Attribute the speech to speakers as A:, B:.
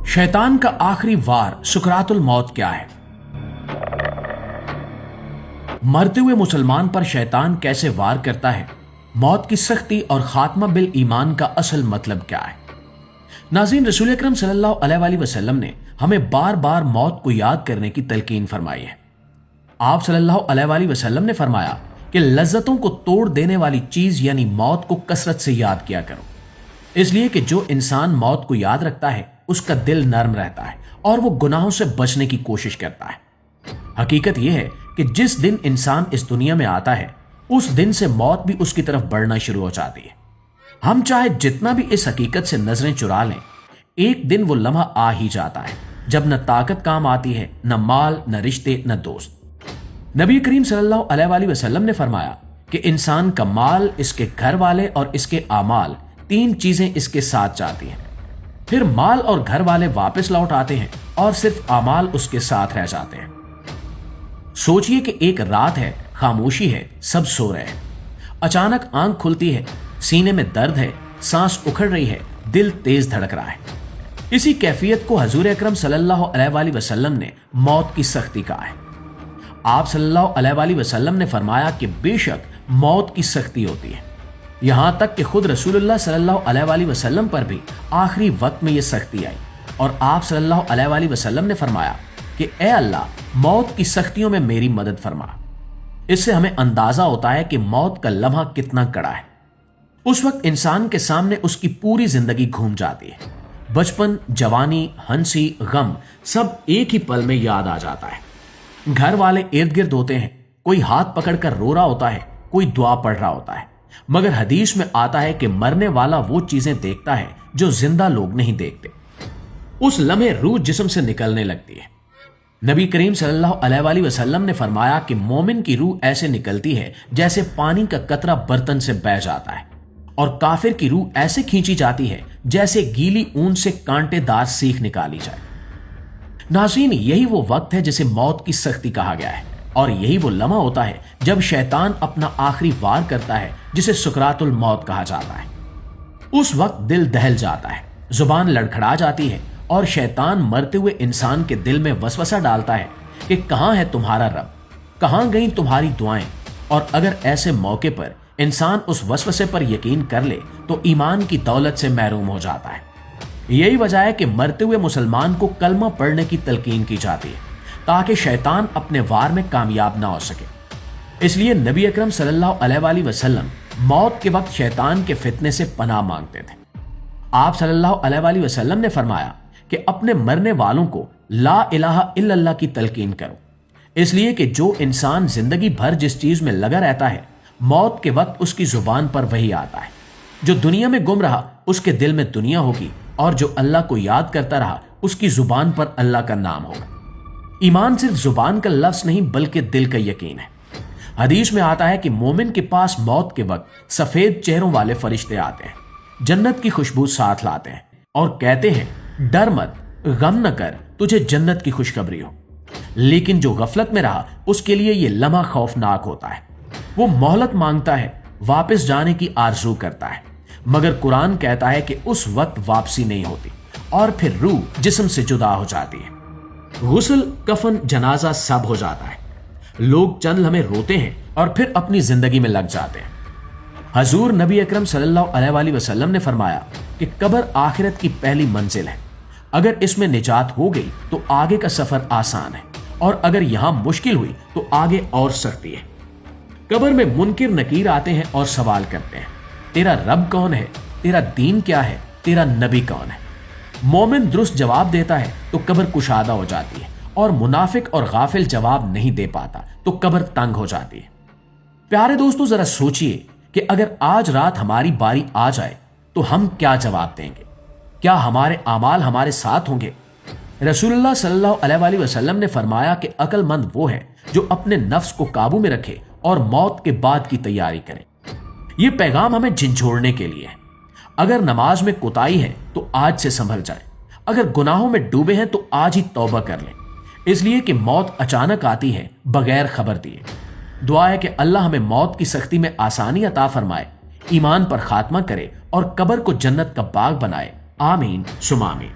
A: शैतान का आखिरी वार सुकरातुल मौत क्या है? मरते हुए मुसलमान पर शैतान कैसे वार करता है? मौत की सख्ती और खात्मा बिल ईमान का असल मतलब क्या है? नाज़रीन, रसूल अकरम सल्लल्लाहु अलैहि वसल्लम ने हमें बार बार मौत को याद करने की तलकीन फरमाई है। आप सल्लल्लाहु अलैहि वसल्लम ने फरमाया कि लज्जतों को तोड़ देने वाली चीज यानी मौत को कसरत से याद किया करो, इसलिए कि जो इंसान मौत को याद रखता है उसका दिल नर्म रहता है और वो गुनाहों से बचने की कोशिश करता है। हकीकत यह है कि जिस दिन इंसान इस दुनिया में आता है उस दिन से मौत भी उसकी तरफ बढ़ना शुरू हो जाती है। हम चाहे जितना भी इस हकीकत से नजरें चुरा लें, एक दिन वो लम्हा आ ही जाता है जब न ताकत काम आती है, न माल, न रिश्ते, न दोस्त। नबी करीम सल्लल्लाहु अलैहि वसल्लम ने फरमाया कि इंसान का माल, इसके घर वाले और इसके आमाल, तीन चीजें इसके साथ जाती हैं। फिर माल और घर वाले वापस लौट आते हैं और सिर्फ आमाल उसके साथ रह जाते हैं। सोचिए कि एक रात है, खामोशी है, सब सो रहे हैं। अचानक आंख खुलती है, सीने में दर्द है, सांस उखड़ रही है, दिल तेज धड़क रहा है। इसी कैफियत को हजूर अकरम सल्लल्लाहु अलैहि वसल्लम ने मौत की सख्ती कहा है। आप सल्लल्लाहु अलैहि वसल्लम ने फरमाया कि बेशक मौत की सख्ती होती है, यहां तक कि खुद रसूलुल्लाह सल्लल्लाहु अलैहि वसल्लम पर भी आखिरी वक्त में यह सख्ती आई और आप सल्लल्लाहु अलैहि वसल्लम ने फरमाया कि ए अल्लाह, मौत की सख्तियों में मेरी मदद फरमा। इससे हमें अंदाजा होता है कि मौत का लम्हा कितना कड़ा है। उस वक्त इंसान के सामने उसकी पूरी जिंदगी घूम जाती है। बचपन, जवानी, हंसी, गम सब एक ही पल में याद आ जाता है। घर वाले इर्द गिर्द होते हैं, कोई हाथ पकड़कर रो रहा होता है, कोई दुआ पढ़ रहा होता है। मगर हदीस में आता है कि मरने वाला वो चीजें देखता है जो जिंदा लोग नहीं देखते। उस लम्हे रूह जिस्म से निकलने लगती है। नबी करीम सल्लल्लाहु अलैहि वसल्लम ने फरमाया कि मोमिन की रूह ऐसे निकलती है जैसे पानी का कतरा बर्तन से बह जाता है, और काफिर की रूह ऐसे खींची जाती है जैसे गीली ऊन से कांटेदार सीख निकाली जाए। नाज़रीन, यही वो वक्त है जिसे मौत की सख्ती कहा गया है, और यही वो लम्हा होता है जब शैतान अपना आखिरी वार करता है, जिसे सुकरातुल मौत कहा जाता है। उस वक्त दिल दहल जाता है, जुबान लड़खड़ा जाती है और शैतान मरते हुए इंसान के दिल में वसवसा डालता है कि कहां है तुम्हारा रब, कहां गई तुम्हारी दुआएं। और अगर ऐसे मौके पर इंसान उस वसवसे पर यकीन कर ले तो ईमान की दौलत से महरूम हो जाता है। यही वजह है कि मरते हुए मुसलमान को कलमा पढ़ने की तलकीन की जाती है ताकि शैतान अपने वार में कामयाब ना हो सके। इसलिए नबी अकरम सल्लल्लाहु अलैहि वसल्लम मौत के वक्त शैतान के फितने से पनाह मांगते थे। आप सल्लल्लाहु अलैहि वसल्लम ने फरमाया कि अपने मरने वालों को ला इलाहा इल्लल्लाह की तलकीन करो, इसलिए कि जो इंसान जिंदगी भर जिस चीज में लगा रहता है, मौत के वक्त उसकी जुबान पर वही आता है। जो दुनिया में गुम रहा उसके दिल में दुनिया होगी, और जो अल्लाह को याद करता रहा उसकी जुबान पर अल्लाह का नाम होगा। ईमान सिर्फ जुबान का लफ्ज नहीं बल्कि दिल का यकीन है। हदीस में आता है कि मोमिन के पास मौत के वक्त सफेद चेहरों वाले फरिश्ते आते हैं, जन्नत की खुशबू साथ लाते हैं और कहते हैं, डर मत, गम न कर, तुझे जन्नत की खुशखबरी हो। लेकिन जो गफलत में रहा उसके लिए यह लम्हा खौफनाक होता है। वो मोहलत मांगता है, वापस जाने की आरज़ू करता है, मगर कुरान कहता है कि उस वक्त वापसी नहीं होती और फिर रूह जिस्म से जुदा हो जाती है। गुस्ल, कफन, जनाजा सब हो जाता है। लोग चंद लम्हे रोते हैं और फिर अपनी जिंदगी में लग जाते हैं। हजूर नबी अकरम सल्लल्लाहु अलैहि वसल्लम ने फरमाया कि कब्र आखिरत की पहली मंजिल है। अगर इसमें निजात हो गई तो आगे का सफर आसान है, और अगर यहां मुश्किल हुई तो आगे और सख्ती है। कब्र में मुनकिर नकीर आते हैं और सवाल करते हैं, तेरा रब कौन है, तेरा दीन क्या है, तेरा नबी कौन है। मोमिन दुरुस्त जवाब देता है तो कब्र कुशादा हो जाती है, और मुनाफिक और गाफिल जवाब नहीं दे पाता तो कब्र तंग हो जाती है। प्यारे दोस्तों, जरा सोचिए कि अगर आज रात हमारी बारी आ जाए तो हम क्या जवाब देंगे? क्या हमारे आमाल हमारे साथ होंगे? रसूलुल्लाह सल्लल्लाहु अलैहि वसल्लम ने फरमाया कि अक्लमंद वो है जो अपने नफ्स को काबू में रखे और मौत के बाद की तैयारी करे। यह पैगाम हमें झिझोड़ने के लिए है। अगर नमाज में कोताही है तो आज से संभल जाए, अगर गुनाहों में डूबे हैं तो आज ही तौबा कर लें, इसलिए कि मौत अचानक आती है बगैर खबर दिए। दुआ है कि अल्लाह हमें मौत की सख्ती में आसानी अता फरमाए, ईमान पर खात्मा करे और कब्र को जन्नत का बाग बनाए। आमीन सुमा आमीन।